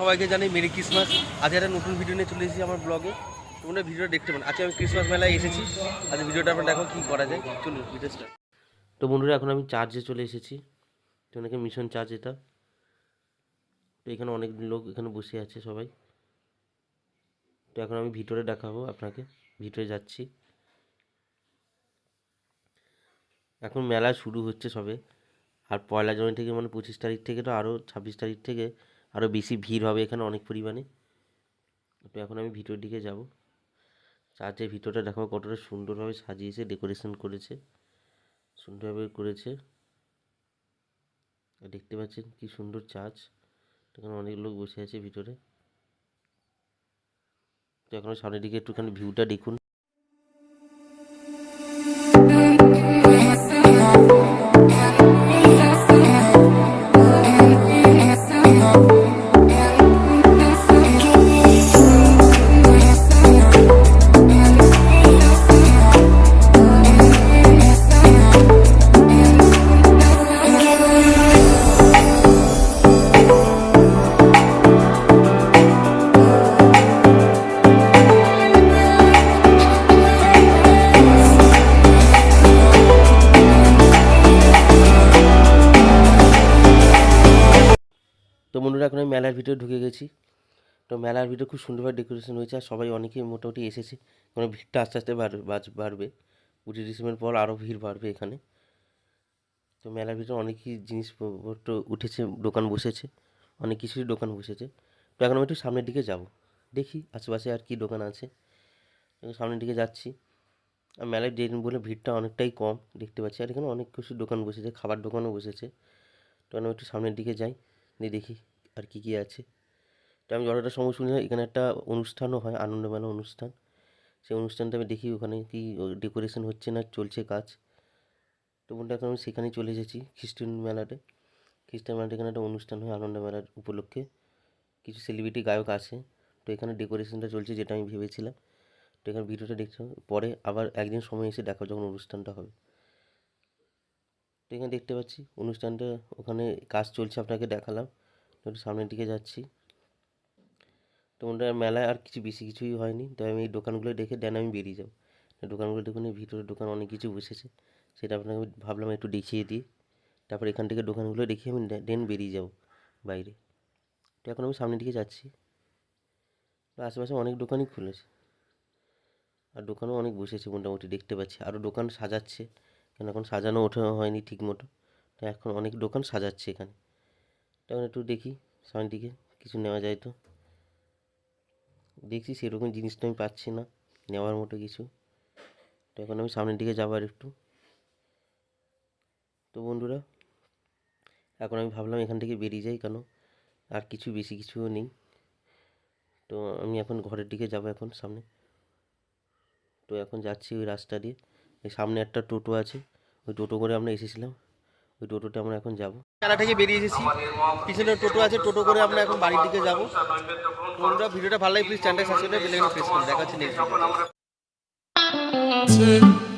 সবাইকে জানাই merry Christmas. আজ একটা নতুন ভিডিও নিয়ে চলে এসেছি আমার ব্লগে। তোমরা ভিডিও দেখতে পান। আজকে আমি ক্রিসমাস মেলায় এসেছি। আজ ভিডিওটা আপনারা দেখো কী করা যায়। চলুন ভিডিও স্টার্ট। তো বন্ধুরা এখন আমি চার্চে চলে এসেছি। তো অনেকে মিশন চার্চ এটা। তো এখানে অনেক লোক এখানে বসে আছে সবাই। তো এখন আমি ভিতরে দেখাবো আপনাকে, ভিতরে যাচ্ছি। এখন মেলা শুরু হচ্ছে সবে। আর 1 জানুয়ারি থেকে মানে 25 তারিখ থেকে তো আরও 26 তারিখ থেকে আরও বেশি ভিড় হবে এখানে অনেক পরিমাণে। তো এখন আমি ভিতরের দিকে যাব। চার্চের ভিতরটা দেখাবো কতটা সুন্দরভাবে সাজিয়েছে, ডেকোরেশন করেছে, সুন্দরভাবে করেছে। দেখতে পাচ্ছেন কি সুন্দর চার্চ। এখানে অনেক লোক বসে আছে ভিতরে। তো এখন সামনের দিকে একটুখানি ভিউটা দেখুন। তো বন্ধুরা এখন আমি মেলার ভিতরে ঢুকে গেছি। তো মেলার ভিতরে খুব সুন্দরভাবে ডেকোরেশন হয়েছে আর সবাই অনেকেই মোটামুটি এসেছে। কারণ ভিড়টা আস্তে আস্তে বাড়বে। 25 ডিসেম্বর পর আরও ভিড় বাড়বে এখানে। তো মেলার ভিতরে অনেকই জিনিসপত্র উঠেছে, দোকান বসেছে, অনেক কিছুরই দোকান বসেছে। তো এখন আমি একটু সামনের দিকে যাব, দেখি আশেপাশে আর কি দোকান আছে। সামনের দিকে যাচ্ছি। আর মেলায় দিন বলে ভিড়টা অনেকটাই কম দেখতে পাচ্ছি। আর এখানে অনেক কিছু দোকান বসেছে, খাবার দোকানও বসেছে। তো আমি একটু সামনের দিকে যাই, দিয়ে দেখি আর কি কি আছে। তো আমি যতটা সময় শুনি এখানে একটা অনুষ্ঠানও হয়, আনন্দমেলা অনুষ্ঠান। সেই অনুষ্ঠানটা আমি দেখি ওখানে কি ডেকোরেশন হচ্ছে না চলছে কাজ। তো বন্ধু এখন আমি সেখানেই চলে এসেছি খ্রিস্টান মেলাতে। খ্রিস্টান মেলাতে এখানে একটা অনুষ্ঠান হয় আনন্দ মেলার উপলক্ষে। কিছু সেলিব্রিটি গায়ক আছে। তো এখানে ডেকোরেশনটা চলছে যেটা আমি ভেবেছিলাম। তো এখানে ভিডিওটা দেখতে পরে আবার একদিন সময় এসে দেখো যখন অনুষ্ঠানটা হবে। তো এখানে দেখতে পাচ্ছি অনুষ্ঠানটা ওখানে কাজ চলছে, আপনাকে দেখালাম। একটু সামনের দিকে যাচ্ছি। তো ওটা মেলায় আর কিছু বেশি কিছুই হয়নি। তো আমি এই দোকানগুলো দেখে দেন আমি বেরিয়ে যাব। দোকানগুলো দেখুন, এই ভিতরের দোকান অনেক কিছু বসেছে, সেটা আপনাকে আমি ভাবলাম একটু দেখিয়ে দিই। তারপর এখান থেকে দোকানগুলো দেখিয়ে আমি দেন বেরিয়ে যাব বাইরে। তো এখন আমি সামনের দিকে যাচ্ছি। আশেপাশে অনেক দোকানই খুলেছে আর দোকানও অনেক বসেছে মোটামুটি দেখতে পাচ্ছি। আরও দোকান সাজাচ্ছে, কেন এখন সাজানো ওঠা হয়নি ঠিক মতো। তো এখন অনেক দোকান সাজাচ্ছে এখানে। তখন একটু দেখি সামনের দিকে কিছু নেওয়া যায় তো। দেখছি সেরকম জিনিসটা আমি পাচ্ছি না নেওয়ার মতো কিছু। তো এখন আমি সামনের দিকে যাবো আর একটু। তো বন্ধুরা এখন আমি ভাবলাম এখান থেকে বেরিয়ে যাই, কেন আর কিছু বেশি কিছুও নেই। তো আমি এখন ঘরের দিকে যাব এখন সামনে। তো এখন যাচ্ছি ওই রাস্তা দিয়ে। এই সামনে একটা টোটো আছে, ওই টোটো করে আমরা এসেছিলাম, ওই টোটোতে আমরা এখন যাব। মেলা থেকে বেরিয়ে এসেছি, পিছনে টোটো আছে, টোটো করে আমরা এখন বাড়ির দিকে যাব। বন্ধুরা ভিডিওটা ভালো লাগে প্লিজ চ্যানেলটা সাবস্ক্রাইব করে বেল আইকন প্রেস করুন। দেখা হচ্ছে নেক্সট ভিডিও।